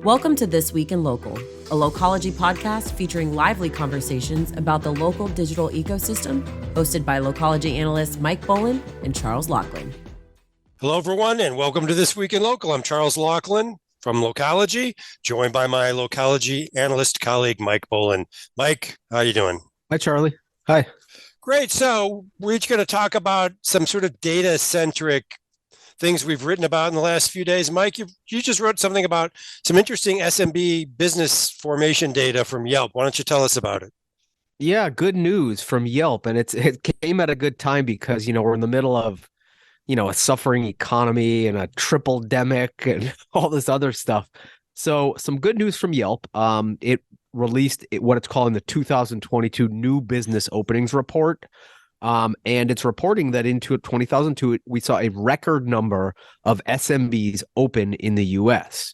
Welcome to This Week in Local, a Localogy podcast featuring lively conversations about the local digital ecosystem, hosted by Localogy analysts Mike Boland and Charles Laughlin. Hello, everyone, and welcome to This Week in Local. I'm Charles Laughlin from Localogy, joined by my Localogy analyst colleague, Mike Boland. Mike, how you doing? Hi, Charlie. Hi. Great. So we're each going to talk about some sort of data-centric things we've written about in the last few days. Mike, you just wrote something about some interesting SMB business formation data from Yelp. Why don't you tell us about it? Yeah, good news from Yelp. And it came at a good time because, we're in the middle of, a suffering economy and a triple-demic and all this other stuff. So some good news from Yelp. It released what it's calling the 2022 New Business Openings Report. And it's reporting that into 2002, we saw a record number of SMBs open in the U.S.,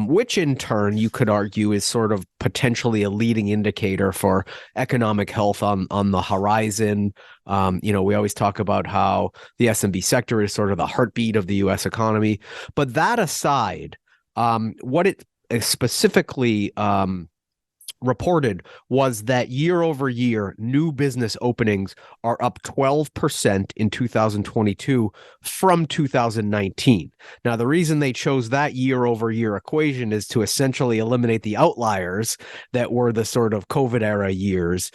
which in turn you could argue is sort of potentially a leading indicator for economic health on the horizon. We always talk about how the SMB sector is sort of the heartbeat of the U.S. economy. But that aside, what it specifically reported was that year over year, new business openings are up 12% in 2022 from 2019. Now, the reason they chose that year over year equation is to essentially eliminate the outliers that were the sort of COVID era years,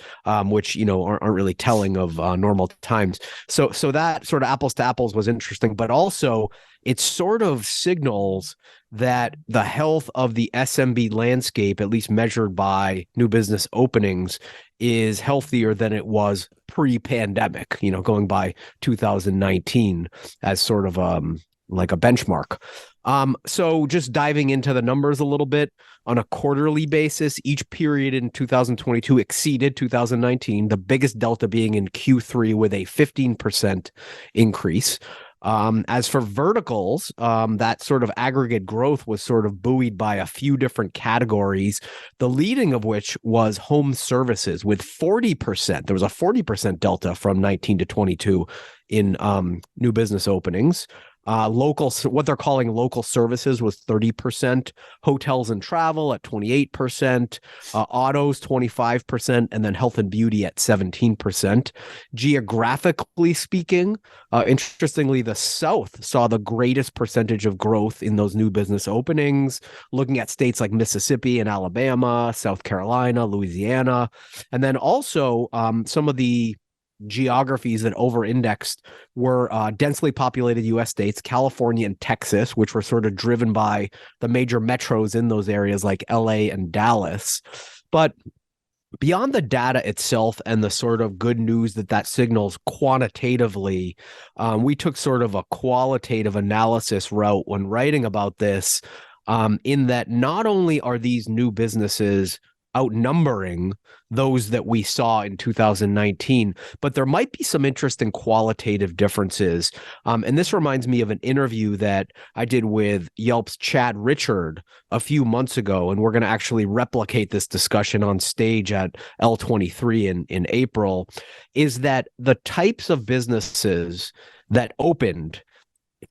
which, aren't really telling of normal times. So that sort of apples to apples was interesting, but also it sort of signals that the health of the SMB landscape, at least measured by new business openings, is healthier than it was pre-pandemic, going by 2019 as sort of like a benchmark. So just diving into the numbers a little bit, on a quarterly basis, each period in 2022 exceeded 2019, the biggest delta being in Q3 with a 15% increase. As for verticals, that sort of aggregate growth was sort of buoyed by a few different categories, the leading of which was home services with 40%. There was a 40% delta from 19 to 22 in new business openings. What they're calling local services was 30%, hotels and travel at 28%, autos 25%, and then health and beauty at 17%. Geographically speaking, interestingly, the South saw the greatest percentage of growth in those new business openings, looking at states like Mississippi and Alabama, South Carolina, Louisiana, and then also some of the geographies that over-indexed were densely populated U.S. states, California and Texas, which were sort of driven by the major metros in those areas like L.A. and Dallas. But beyond the data itself and the sort of good news that signals quantitatively, we took sort of a qualitative analysis route when writing about this, in that not only are these new businesses outnumbering those that we saw in 2019, but there might be some interesting qualitative differences. And this reminds me of an interview that I did with Yelp's Chad Richard a few months ago, and we're going to actually replicate this discussion on stage at L23 in April, is that the types of businesses that opened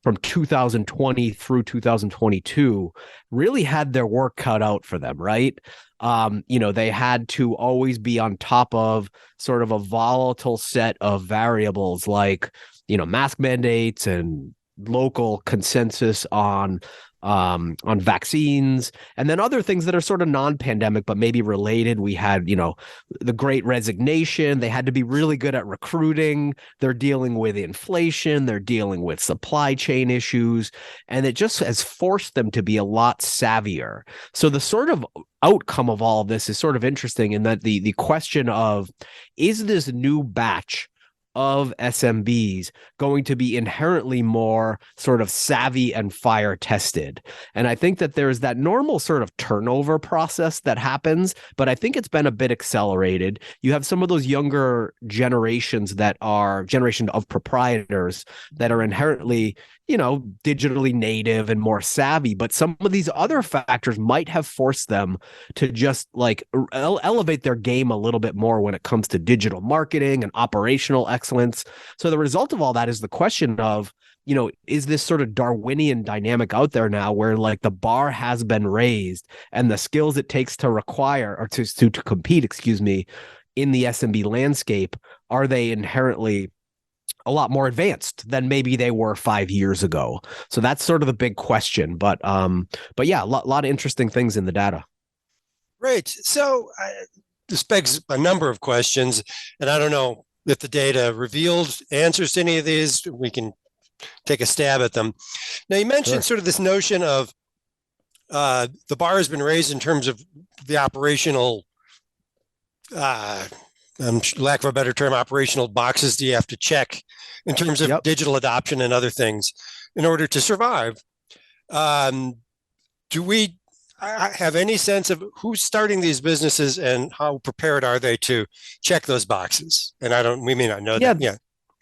from 2020 through 2022 really had their work cut out for them, right? They had to always be on top of sort of a volatile set of variables like, mask mandates and local consensus on vaccines, and then other things that are sort of non-pandemic, but maybe related. We had, the Great Resignation. They had to be really good at recruiting. They're dealing with inflation. They're dealing with supply chain issues. And it just has forced them to be a lot savvier. So the sort of outcome of all of this is sort of interesting in that the question of, is this new batch of SMBs going to be inherently more sort of savvy and fire tested? And I think that there's that normal sort of turnover process that happens, but I think it's been a bit accelerated. You have some of those younger generations that are generation of proprietors that are inherently, digitally native and more savvy, but some of these other factors might have forced them to just like elevate their game a little bit more when it comes to digital marketing and operational excellence. So the result of all that is the question of, is this sort of Darwinian dynamic out there now where like the bar has been raised and the skills it takes to require or to compete, excuse me, in the SMB landscape, are they inherently a lot more advanced than maybe they were 5 years ago? So that's sort of the big question. But yeah, a lot of interesting things in the data. Great. So this begs a number of questions, and I don't know if the data revealed answers to any of these. We can take a stab at them. Now, you mentioned sort of this notion of the bar has been raised in terms of the operational, lack of a better term, operational boxes do you have to check in terms of digital adoption and other things in order to survive. Do we have any sense of who's starting these businesses and how prepared are they to check those boxes? And we may not know that. Yeah.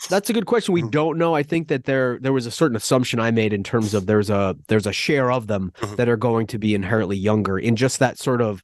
That's a good question. We don't know. I think that there was a certain assumption I made in terms of there's a share of them that are going to be inherently younger in just that sort of,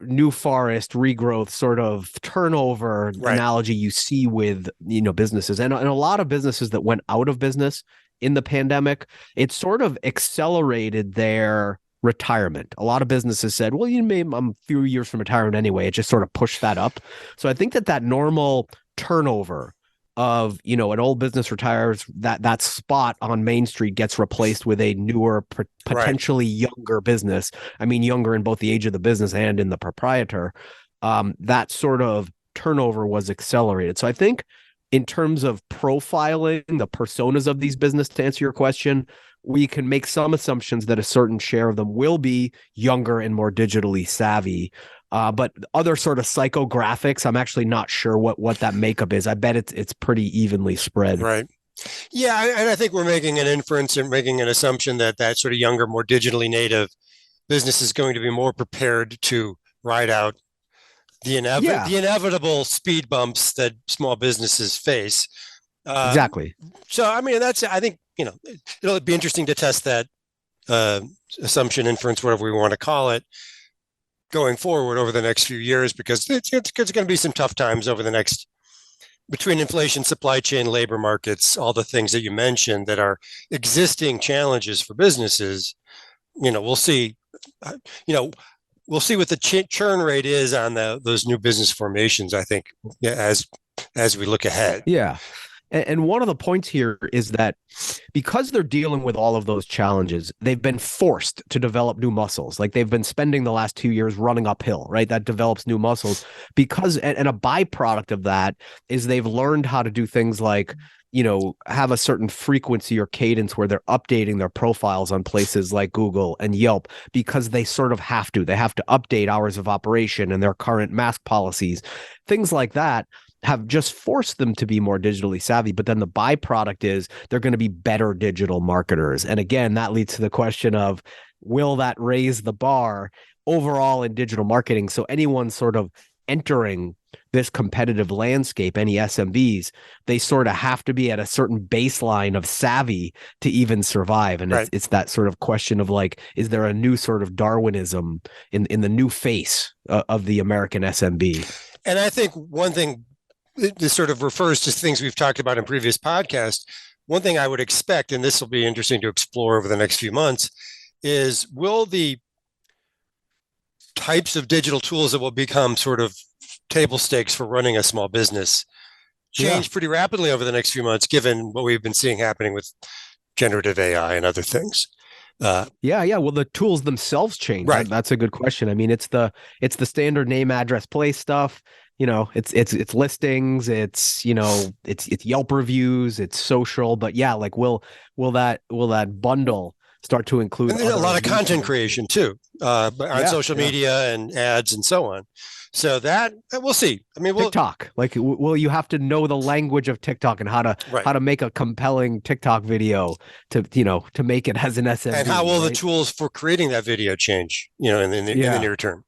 new forest regrowth sort of turnover analogy you see with, businesses and a lot of businesses that went out of business in the pandemic. It sort of accelerated their retirement. A lot of businesses said, well, I'm a few years from retirement anyway. It just sort of pushed that up. So I think that normal turnover of, an old business retires, that spot on Main Street gets replaced with a newer, potentially younger business. I mean, younger in both the age of the business and in the proprietor. That sort of turnover was accelerated. So I think in terms of profiling the personas of these businesses, to answer your question, we can make some assumptions that a certain share of them will be younger and more digitally savvy. But other sort of psychographics, I'm actually not sure what that makeup is. I bet it's pretty evenly spread. Right. Yeah, and I think we're making an inference and making an assumption that sort of younger, more digitally native business is going to be more prepared to ride out the inevitable speed bumps that small businesses face. Exactly. So, I mean, I think, it'll be interesting to test that assumption, inference, whatever we want to call it, going forward over the next few years, because it's going to be some tough times over the next, between inflation, supply chain, labor markets, all the things that you mentioned that are existing challenges for businesses. We'll see, we'll see what the churn rate is on those new business formations, I think, as we look ahead. Yeah. And one of the points here is that because they're dealing with all of those challenges, they've been forced to develop new muscles. Like they've been spending the last 2 years running uphill, right? That develops new muscles because, and a byproduct of that is they've learned how to do things like, have a certain frequency or cadence where they're updating their profiles on places like Google and Yelp because they sort of have to. They have to update hours of operation and their current mask policies, things like that. Have just forced them to be more digitally savvy. But then the byproduct is they're going to be better digital marketers. And again, that leads to the question of, will that raise the bar overall in digital marketing? So anyone sort of entering this competitive landscape, any SMBs, they sort of have to be at a certain baseline of savvy to even survive. And it's that sort of question of like, is there a new sort of Darwinism in the new face of the American SMB? And I think one thing, this sort of refers to things we've talked about in previous podcasts. One thing I would expect, and this will be interesting to explore over the next few months, is will the types of digital tools that will become sort of table stakes for running a small business change pretty rapidly over the next few months, given what we've been seeing happening with generative AI and other things. Well, the tools themselves change. Right. That's a good question. I mean, it's the standard name, address, place stuff. It's listings, it's Yelp reviews, it's social, but like will that bundle start to include? And there's a lot of content creation too, on social media and ads and so on. So that we'll see. I mean, TikTok, will you have to know the language of TikTok and how to make a compelling TikTok video to make it as an SMB? And how will the tools for creating that video change? In the near term.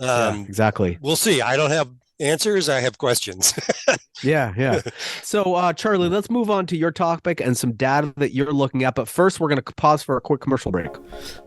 Exactly. We'll see. I don't have answers. I have questions. Yeah. So, Charlie, let's move on to your topic and some data that you're looking at. But first, we're going to pause for a quick commercial break.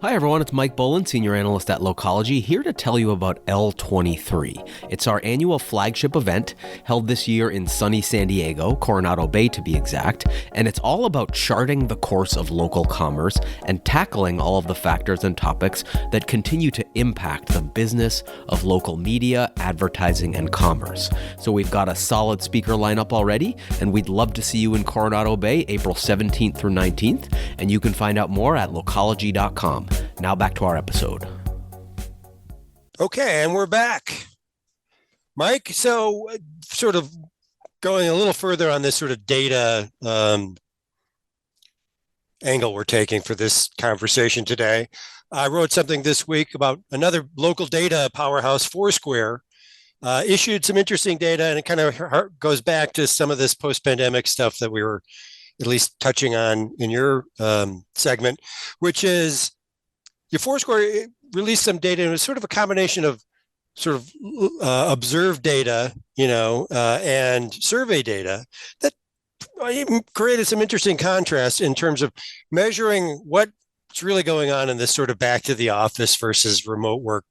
Hi, everyone. It's Mike Boland, Senior Analyst at Localogy, here to tell you about L23. It's our annual flagship event held this year in sunny San Diego, Coronado Bay to be exact. And it's all about charting the course of local commerce and tackling all of the factors and topics that continue to impact the business of local media, advertising, and commerce. So we've got a solid speaker lineup already, and we'd love to see you in Coronado Bay, April 17th through 19th, and you can find out more at localogy.com. Now back to our episode. Okay, and we're back. Mike, so sort of going a little further on this sort of data angle we're taking for this conversation today. I wrote something this week about another local data powerhouse, Foursquare, issued some interesting data, and it kind of goes back to some of this post-pandemic stuff that we were at least touching on in your segment, which is your Foursquare released some data, and it was sort of a combination of sort of observed data, and survey data that created some interesting contrast in terms of measuring what's really going on in this sort of back to the office versus remote work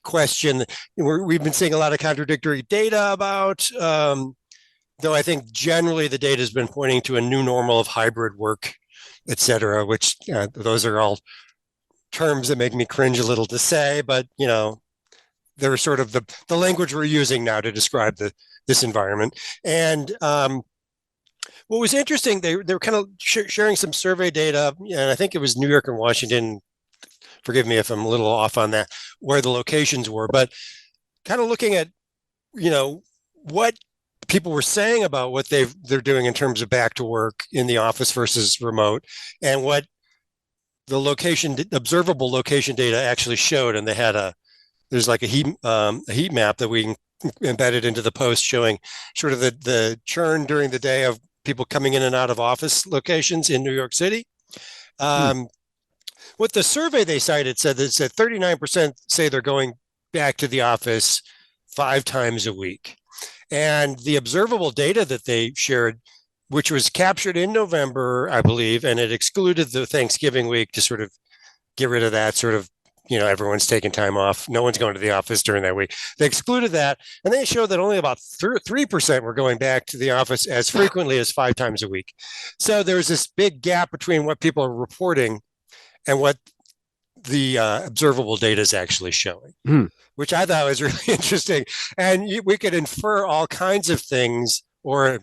question. We've been seeing a lot of contradictory data about, though I think generally the data has been pointing to a new normal of hybrid work, et cetera, which those are all terms that make me cringe a little to say, but, they're sort of the language we're using now to describe this environment. And what was interesting, they were kind of sharing some survey data, and I think it was New York and Washington, forgive me if I'm a little off on that, where the locations were, but kind of looking at, what people were saying about what they're doing in terms of back to work in the office versus remote, and what the observable location data actually showed. And they had there's like a heat map that we embedded into the post showing sort of the churn during the day of people coming in and out of office locations in New York City. What the survey they cited said that 39% say they're going back to the office 5 times a week. And the observable data that they shared, which was captured in November, I believe, and it excluded the Thanksgiving week to sort of get rid of that sort of, everyone's taking time off. No one's going to the office during that week. They excluded that, and they showed that only about 3% were going back to the office as frequently as 5 times a week. So there's this big gap between what people are reporting and what the observable data is actually showing, which I thought was really interesting. And we could infer all kinds of things or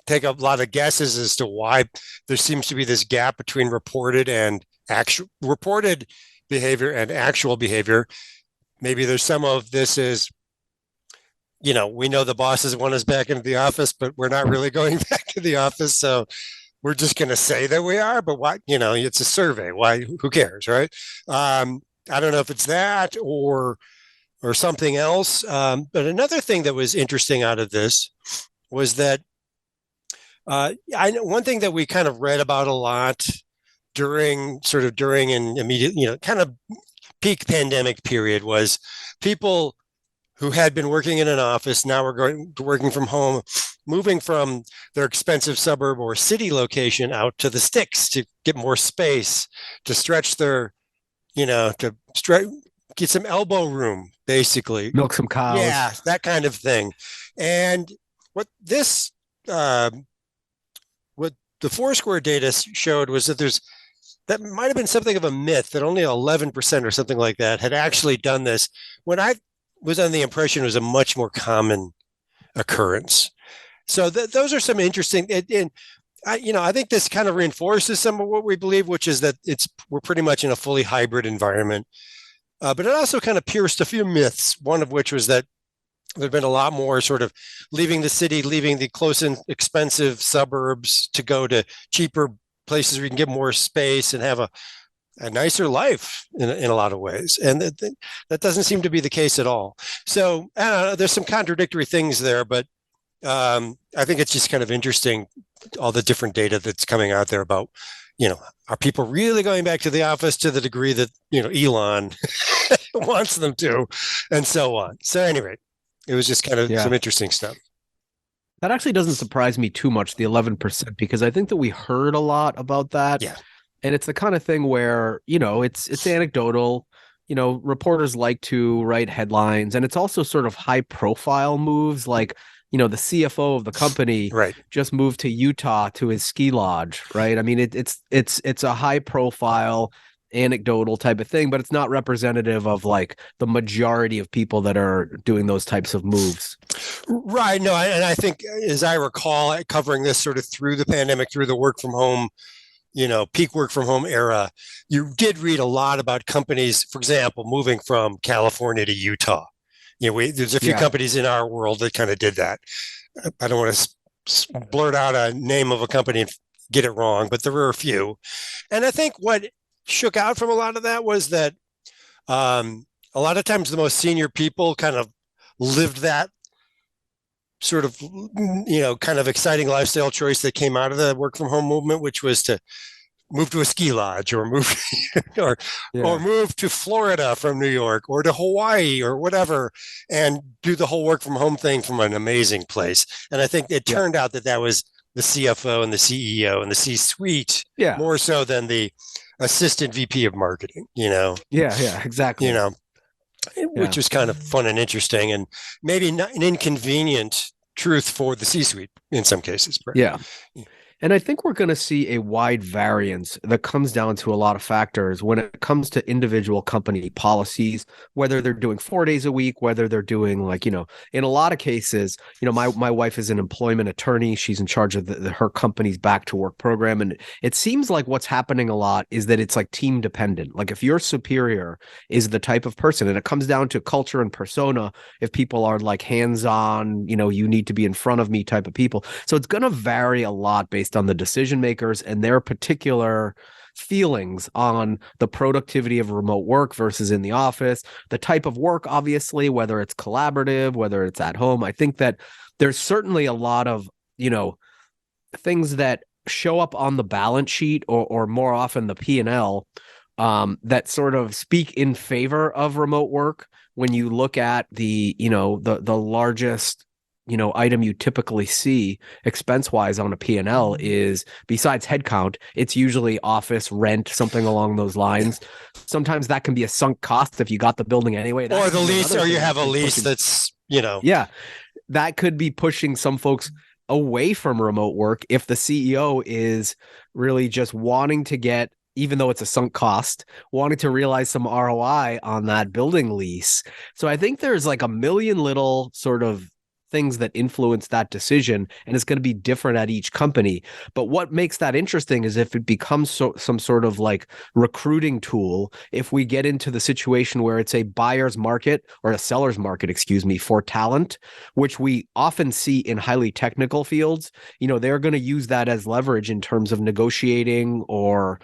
take a lot of guesses as to why there seems to be this gap between reported behavior and actual behavior. Maybe there's some of this is, we know the bosses want us back into the office, but we're not really going back to the office. So we're just going to say that we are, but why, it's a survey. Why, who cares, right? I don't know if it's that or something else. But another thing that was interesting out of this was that I know one thing that we kind of read about a lot during and immediate, kind of peak pandemic period was people who had been working in an office now are working from home, moving from their expensive suburb or city location out to the sticks to get more space, to stretch their, get some elbow room, basically. Milk some cows. Yeah, that kind of thing. And what what the Foursquare data showed was that that might have been something of a myth that only 11% or something like that had actually done this, when I was under the impression it was a much more common occurrence. So those are some interesting, and I think this kind of reinforces some of what we believe, which is that we're pretty much in a fully hybrid environment. But it also kind of pierced a few myths, one of which was that there'd been a lot more sort of leaving the city, leaving the close and expensive suburbs to go to cheaper places where you can get more space and have a nicer life in a lot of ways. And that doesn't seem to be the case at all. So I don't know, there's some contradictory things there, but I think it's just kind of interesting, all the different data that's coming out there about, are people really going back to the office to the degree that, Elon wants them to, and so on. So anyway, it was just kind of some interesting stuff. That actually doesn't surprise me too much, the 11%, because I think that we heard a lot about that. Yeah. And it's the kind of thing where, it's anecdotal. Reporters like to write headlines, and it's also sort of high profile moves. Like, the CFO of the company Right. just moved to Utah to his ski lodge, right? I mean, it's a high profile anecdotal type of thing, but it's not representative of like the majority of people that are doing those types of moves. Right. No, and I think, as I recall, covering this sort of through the pandemic, through the work from home, peak work from home era, you did read a lot about companies, for example, moving from California to Utah. There's a few Yeah. companies in our world that kind of did that. I don't want to blurt out a name of a company and get it wrong, but there were a few. And I think what shook out from a lot of that was that a lot of times the most senior people kind of lived that sort of, kind of exciting lifestyle choice that came out of the work from home movement, which was to move to a ski lodge or move or Yeah. move to Florida from New York or to Hawaii or whatever, and do the whole work from home thing from an amazing place. And I think it Yeah. turned out that was the CFO and the CEO and the C-suite Yeah. more so than the assistant VP of marketing, Yeah, exactly. which was kind of fun and interesting, and maybe not an inconvenient truth for the C-suite in some cases. Yeah. And I think we're going to see a wide variance that comes down to a lot of factors when it comes to individual company policies, whether they're doing 4 days a week, whether they're doing in a lot of cases, my wife is an employment attorney. She's in charge of her company's back to work program. And it seems like what's happening a lot is that it's like team dependent. Like if your superior is the type of person, and it comes down to culture and persona, if people are like hands-on, you need to be in front of me type of people. So it's going to vary a lot based on the decision makers and their particular feelings on the productivity of remote work versus in the office, the type of work, obviously, whether it's collaborative, whether it's at home. I think that there's certainly a lot of, things that show up on the balance sheet or more often the P&L that sort of speak in favor of remote work. When you look at the largest item you typically see expense-wise on a P&L is, besides headcount, it's usually office rent, something along those lines. Sometimes that can be a sunk cost if you got the building anyway. Or the lease, or you have a lease that's, Yeah, that could be pushing some folks away from remote work if the CEO is really just wanting to get, even though it's a sunk cost, wanting to realize some ROI on that building lease. So I think there's like a million little sort of things that influence that decision, and it's going to be different at each company. But what makes that interesting is if it becomes some sort of like recruiting tool, if we get into the situation where it's a buyer's market or a seller's market, for talent, which we often see in highly technical fields, they're going to use that as leverage in terms of negotiating, or,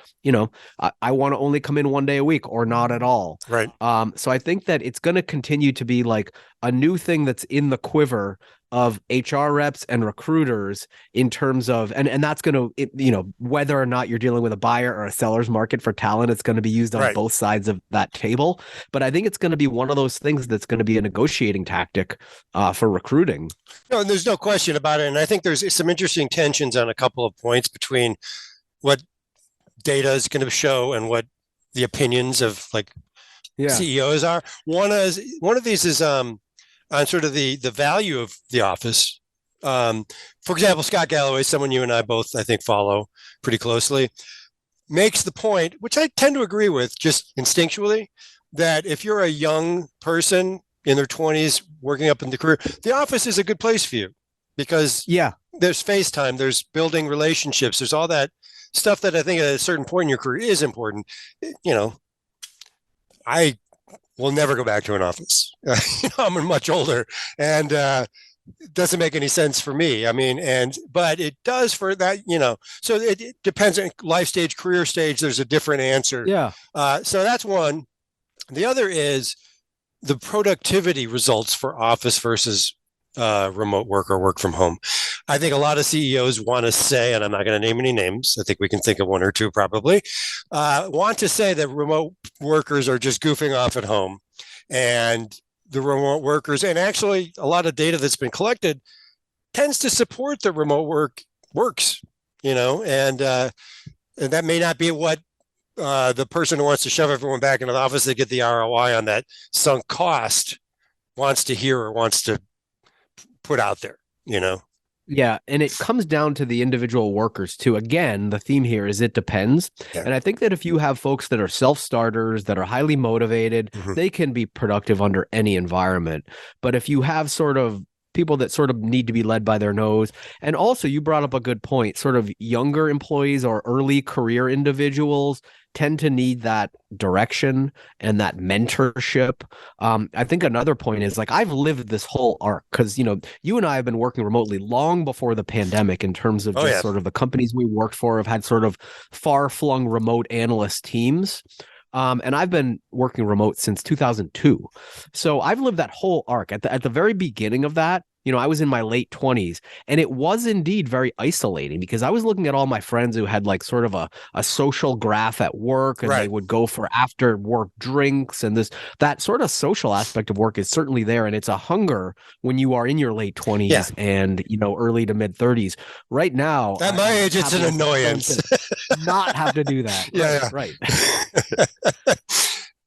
I want to only come in 1 day a week or not at all. Right. So I think that it's going to continue to be like a new thing that's in the quiver of HR reps and recruiters in terms of, and that's going to, whether or not you're dealing with a buyer or a seller's market for talent, it's going to be used on both sides of that table. But I think it's going to be one of those things that's going to be a negotiating tactic for recruiting. No, and there's no question about it. And I think there's some interesting tensions on a couple of points between what data is going to show and what the opinions of CEOs are. One of these is on sort of the value of the office. For example, Scott Galloway, someone you and I both, I think, follow pretty closely, makes the point, which I tend to agree with just instinctually, that if you're a young person in their 20s working up in the career, the office is a good place for you, because there's FaceTime, there's building relationships, there's all that stuff that I think at a certain point in your career is important. I will never go back to an office. I'm much older, and it doesn't make any sense for me. I mean, but it does for that, so it depends on life stage, career stage. There's a different answer. Yeah. So that's one. The other is the productivity results for office versus remote work or work from home. I think a lot of CEOs want to say, and I'm not going to name any names, I think we can think of one or two probably, want to say that remote workers are just goofing off at home, and the remote workers, and actually a lot of data that's been collected tends to support the remote works, and that may not be what the person who wants to shove everyone back into the office to get the ROI on that sunk cost wants to hear or wants to put out there, Yeah, and it comes down to the individual workers too. Again, the theme here is it depends. Yeah. And I think that if you have folks that are self-starters, that are highly motivated, they can be productive under any environment. But if you have sort of people that sort of need to be led by their nose, and also you brought up a good point, sort of younger employees or early career individuals tend to need that direction and that mentorship. I think another point is, like, I've lived this whole arc because, you and I have been working remotely long before the pandemic in terms of sort of the companies we worked for have had sort of far-flung remote analyst teams. And I've been working remote since 2002. So I've lived that whole arc. At the very beginning of that, I was in my late 20s, and it was indeed very isolating because I was looking at all my friends who had like sort of a social graph at work, and they would go for after work drinks, and that sort of social aspect of work is certainly there. And it's a hunger when you are in your late 20s and, early to mid 30s. Right now, at my age, it's an annoyance. Not have to do that. Right.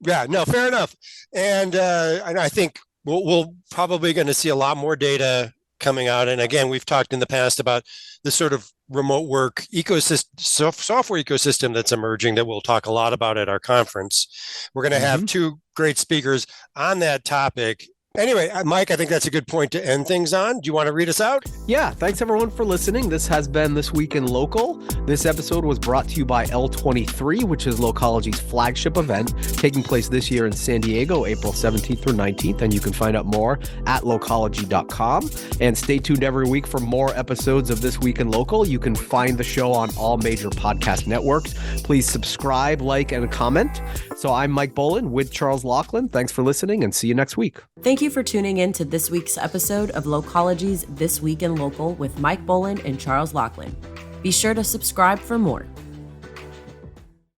Yeah, no, fair enough. And I think we'll probably going to see a lot more data coming out. And again, we've talked in the past about the sort of remote work ecosystem, software ecosystem that's emerging that we'll talk a lot about at our conference. We're going to have two great speakers on that topic. Anyway, Mike, I think that's a good point to end things on. Do you want to read us out? Yeah, thanks everyone for listening. This has been This Week in Local. This episode was brought to you by L23, which is Localogy's flagship event, taking place this year in San Diego, April 17th through 19th. And you can find out more at localogy.com. And stay tuned every week for more episodes of This Week in Local. You can find the show on all major podcast networks. Please subscribe, like, and comment. So I'm Mike Boland with Charles Laughlin. Thanks for listening, and see you next week. Thank you for tuning in to this week's episode of Localogy's This Week in Local with Mike Boland and Charles Laughlin. Be sure to subscribe for more.